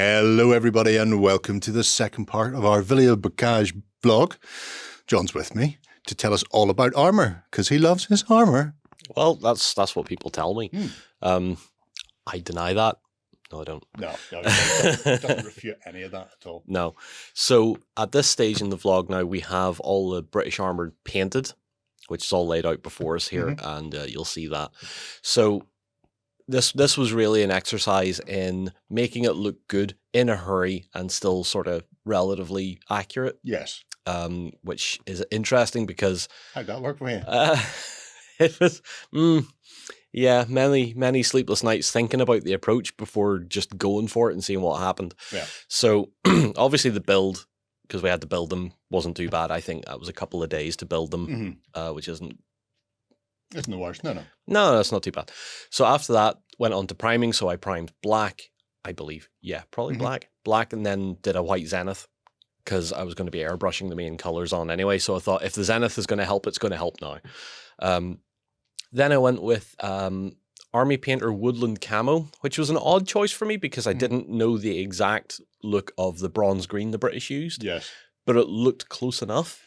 Hello everybody and welcome to the second part of our Villers-Bocage vlog. John's with me to tell us all about Armour, because he loves his Armour. Well, that's what people tell me. I deny that. No, I don't. No, it doesn't refute any of that at all. No. So at this stage in the vlog now, we have all the British Armour painted, which is all laid out before us here, and you'll see that. So this was really an exercise in making it look good in a hurry and still sort of relatively accurate. Yes. Which is interesting because... How'd that work for you? It was... yeah, many sleepless nights thinking about the approach before just going for it and seeing what happened. Yeah. So obviously the build, because we had to build them, wasn't too bad. I think that was a couple of days to build them, which isn't the worst. No, that's not too bad. So after that, went on to priming. So I primed black, I believe. Yeah, probably black, and then did a white zenith because I was going to be airbrushing the main colors on anyway. So I thought if the zenith is going to help, it's going to help now. Then I went with Army Painter Woodland Camo, which was an odd choice for me because I didn't know the exact look of the bronze green the British used. Yes. But it looked close enough.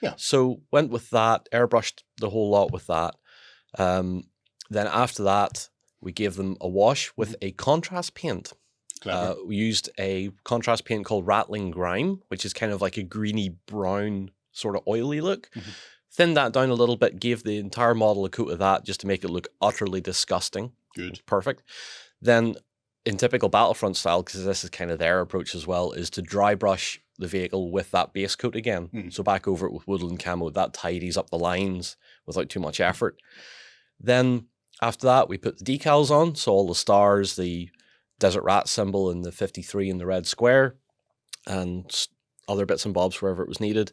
Yeah. So went with that, airbrushed the whole lot with that. Then after that, we gave them a wash with a contrast paint. We used a contrast paint called Rattling Grime, which is kind of like a greeny brown sort of oily look. Thinned that down a little bit, gave the entire model a coat of that just to make it look utterly disgusting. Good. Perfect. Then in typical Battlefront style, because this is kind of their approach as well, is to dry brush the vehicle with that base coat again. So back over it with Woodland Camo, that tidies up the lines without too much effort. Then after that, we put the decals on. So all the stars, the Desert Rat symbol and the 53 in the red square and other bits and bobs wherever it was needed.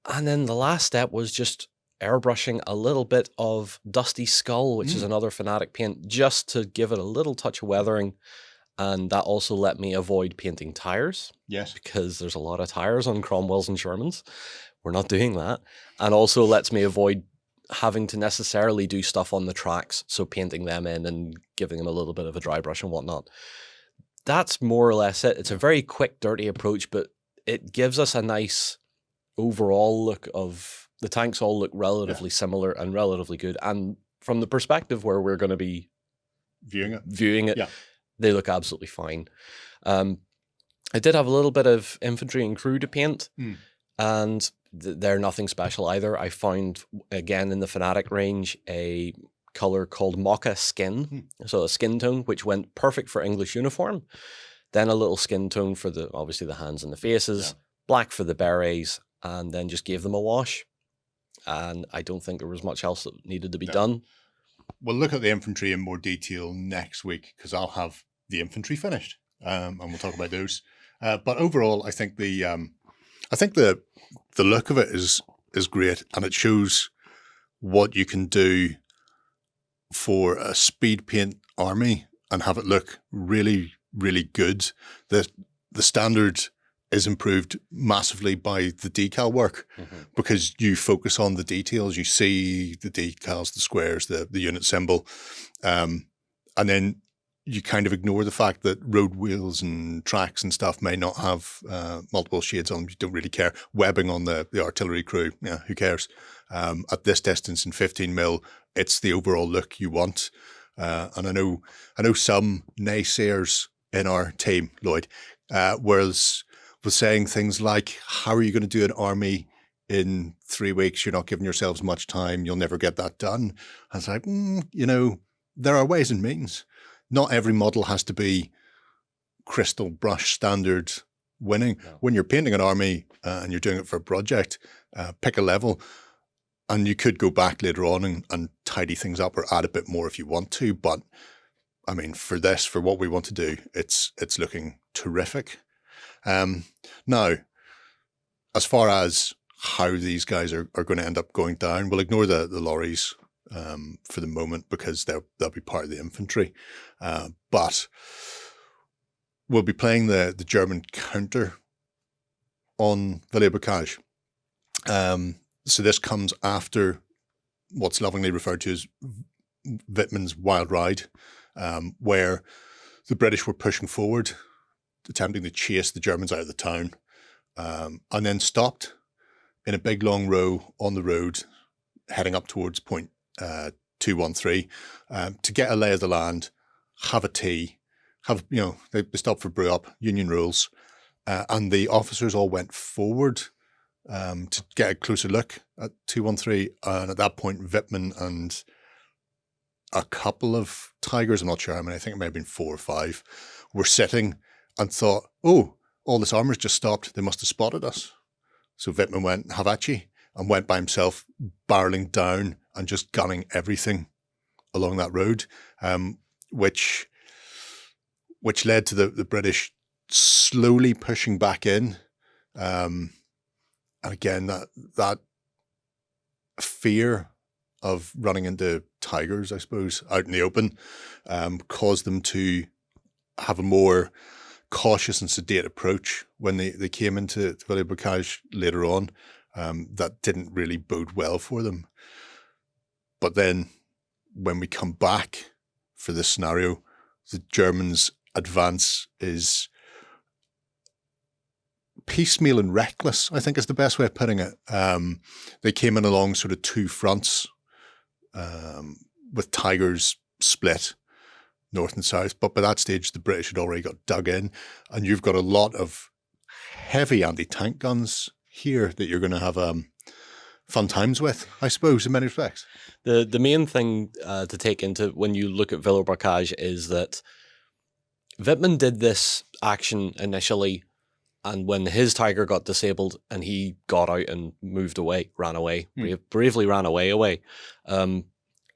And then the last step was just airbrushing a little bit of Dusty Skull, which is another Fanatic paint, just to give it a little touch of weathering. And that also let me avoid painting tires. Yes. Because there's a lot of tires on Cromwells and Shermans. We're not doing that. And also lets me avoid having to necessarily do stuff on the tracks. So painting them in and giving them a little bit of a dry brush and whatnot. That's more or less it. It's a very quick, dirty approach, but it gives us a nice overall look of the tanks. All look relatively similar and relatively good, and from the perspective where we're going to be viewing it, they look absolutely fine. I did have a little bit of infantry and crew to paint, and they're nothing special either. I found again in the Fanatic range a color called Mocha Skin, so a skin tone which went perfect for English uniform, then a little skin tone for obviously the hands and the faces, black for the berets, and then just gave them a wash. And I don't think there was much else that needed to be done. We'll look at the infantry in more detail next week because I'll have the infantry finished, and we'll talk about those. But overall, I think the look of it is great, and it shows what you can do for a speed paint army and have it look really, really good. The standard is improved massively by the decal work because you focus on the details. You see the decals, the squares, the unit symbol, and then you kind of ignore the fact that road wheels and tracks and stuff may not have multiple shades on them. You don't really care. Webbing on the artillery crew, who cares? At this distance in 15mm, it's the overall look you want. And I know some naysayers in our team, Lloyd, was saying things like, how are you going to do an army in 3 weeks? You're not giving yourselves much time. You'll never get that done. I was like, there are ways and means. Not every model has to be crystal brush standard winning. No. When you're painting an army and you're doing it for a project, pick a level, and you could go back later on and tidy things up or add a bit more if you want to. But I mean, for what we want to do, it's looking terrific. Now, as far as how these guys are going to end up going down, we'll ignore the lorries for the moment because they'll be part of the infantry. But we'll be playing the German counter on Villers-Bocage. So this comes after what's lovingly referred to as Wittmann's Wild Ride, where the British were pushing forward attempting to chase the Germans out of the town, and then stopped in a big long row on the road, heading up towards point 213, to get a lay of the land, have a tea, they stopped for brew up, Union rules, and the officers all went forward to get a closer look at 213, and at that point Wittmann and a couple of Tigers, I'm not sure how many, I think it may have been 4 or 5, were sitting and thought, oh, all this armour's just stopped, they must have spotted us. So Wittmann went, have at ye, and went by himself, barreling down and just gunning everything along that road, which led to the British slowly pushing back in. And again, that fear of running into Tigers, I suppose, out in the open, caused them to have a more cautious and sedate approach when they came into Villers-Bocage later on. That didn't really bode well for them. But then when we come back for this scenario, the Germans' advance is piecemeal and reckless, I think is the best way of putting it. They came in along sort of 2 fronts, with Tigers split north and south. But by that stage, the British had already got dug in, and you've got a lot of heavy anti-tank guns here that you're going to have fun times with, I suppose, in many respects. The main thing to take into when you look at Villers-Bocage is that Wittmann did this action initially, and when his Tiger got disabled and he got out and moved away, ran away, bravely ran away,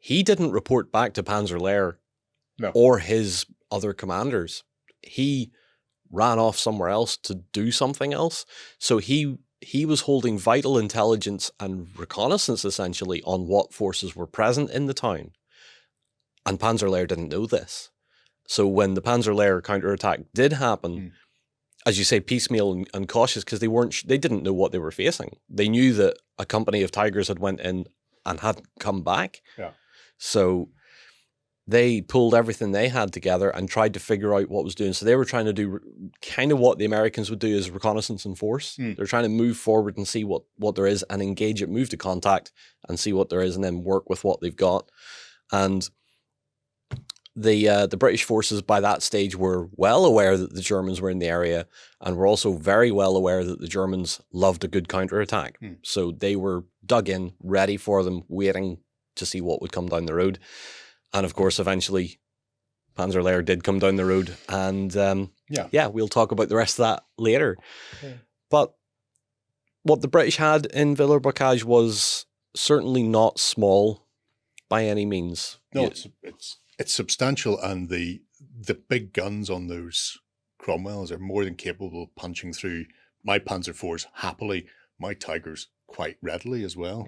he didn't report back to Panzerlehr or his other commanders. He ran off somewhere else to do something else. So he was holding vital intelligence and reconnaissance, essentially, on what forces were present in the town. And Panzerlehr didn't know this. So when the Panzerlehr counterattack did happen, as you say, piecemeal and cautious, because they didn't know what they were facing. They knew that a company of Tigers had went in and hadn't come back. Yeah. So they pulled everything they had together and tried to figure out what was doing. So they were trying to do kind of what the Americans would do as reconnaissance and force. They're trying to move forward and see what there is and engage it, move to contact and see what there is, and then work with what they've got. And the British forces by that stage were well aware that the Germans were in the area, and were also very well aware that the Germans loved a good counterattack. So they were dug in, ready for them, waiting to see what would come down the road. And of course, eventually, Panzerlehr did come down the road, and we'll talk about the rest of that later. Okay. But what the British had in Villers-Bocage was certainly not small by any means. No, it's substantial, and the big guns on those Cromwells are more than capable of punching through my Panzer IVs happily, my Tigers quite readily as well.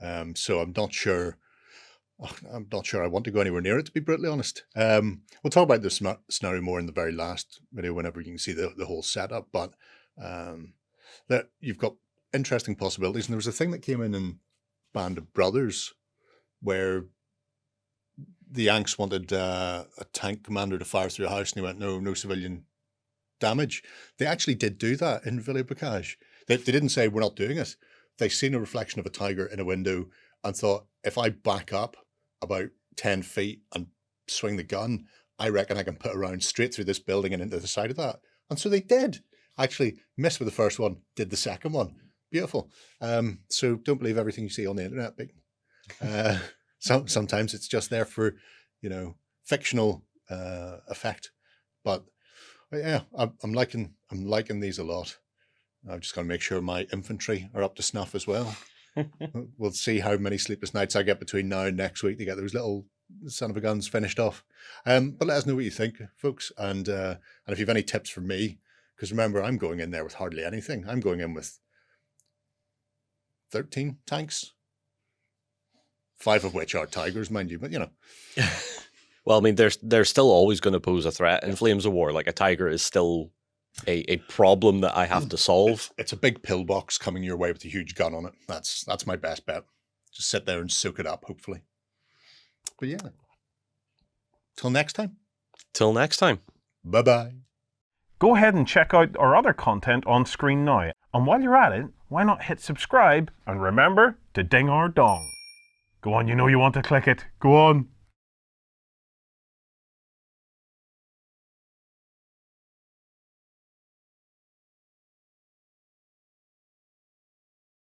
Yep. So I'm not sure I want to go anywhere near it, to be brutally honest. We'll talk about this scenario more in the very last video, whenever you can see the whole setup. But that you've got interesting possibilities. And there was a thing that came in Band of Brothers, where the Yanks wanted a tank commander to fire through a house, and he went, no civilian damage. They actually did do that in Villers-Bocage. They didn't say, we're not doing it. They seen a reflection of a Tiger in a window and thought, if I back up about 10 feet and swing the gun, I reckon I can put a round straight through this building and into the side of that. And so they did. Actually missed with the first one, did the second one. Beautiful. So don't believe everything you see on the internet, Big. Sometimes it's just there for, fictional effect. But yeah, I'm liking these a lot. I've just got to make sure my infantry are up to snuff as well. We'll see how many sleepless nights I get between now and next week to get those little son of a guns finished off. But let us know what you think, folks. And if you have any tips for me, because remember, I'm going in there with hardly anything. I'm going in with 13 tanks, 5 of which are Tigers, mind you, but Well, I mean, they're still always going to pose a threat in Flames of War. Like, a Tiger is still a problem that I have to solve. It's a big pillbox coming your way with a huge gun on it. That's my best bet. Just sit there and soak it up, hopefully. But yeah. Till next time. Till next time. Bye-bye. Go ahead and check out our other content on screen now. And while you're at it, why not hit subscribe and remember to ding our dong. Go on, you know you want to click it. Go on.